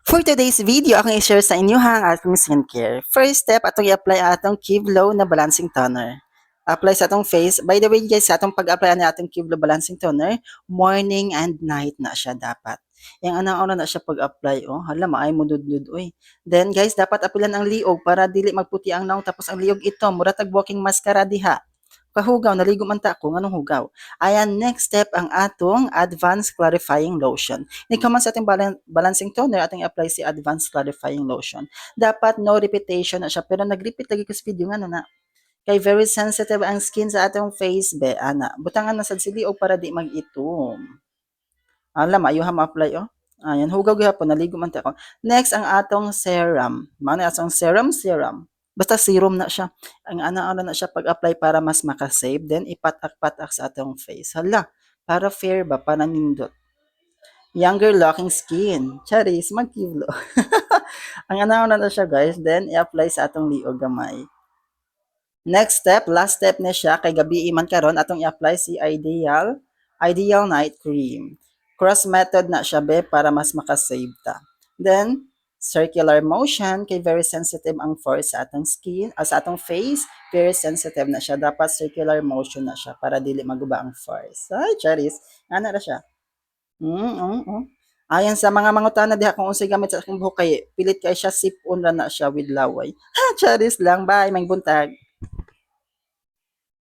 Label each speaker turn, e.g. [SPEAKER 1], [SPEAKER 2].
[SPEAKER 1] For today's video, akong i-share sa inyo ha ang ating skincare. First step, atong i-apply ang atong Kivlo na balancing toner. Apply sa atong face. By the way guys, sa atong pag-apply na atong Kivlo balancing toner, morning and night na siya dapat. Yung anang oras na siya pag-apply, oh. Hala, maay mo dudud, oy. Then guys, dapat apilan ang liog para dili magputi ang naong tapos ang liog ito, muratag walking mascara diha. Kahugaw, naligo man ta ako, nganong hugaw. Ayan, next step ang atong Advanced Clarifying Lotion. Ikaman sa ating balancing toner, ating apply si Advanced Clarifying Lotion. Dapat no repetition na siya, pero nag-repeat lagi ko sa video nga na. Kay very sensitive ang skin sa atong face, be, ana. Butangan na sad sili o para di mag-itom. Alam, ayuha ma-apply, oh. Ayan, hugaw gihapon, naligo man ta ako. Next, ang atong serum. Mano atong serum. Basta serum na siya. Ang ana-ana na siya pag-apply para mas makasave. Then, ipatak-patak sa atong face. Hala, para fair ba? Para nindot. Younger looking skin. Charis, mag-kivlo. Ang ana-ana na siya, guys. Then, i-apply sa atong liog gamay. Next step, last step na siya, kay gabi man karon atong i-apply si Ideal Night Cream. Cross method na siya be para mas makasave ta. Then, circular motion, kay very sensitive ang pores sa atong skin, sa atong face, very sensitive na siya. Dapat circular motion na siya para dili maguba ang pores. Ay, charis. Ano na siya? Ayan sa mga mangutana diha kung unsay gamit sa akong buhok kay pilit kay siya sip-on ra na siya with laway. Ha, charis lang. Bye, may buntag.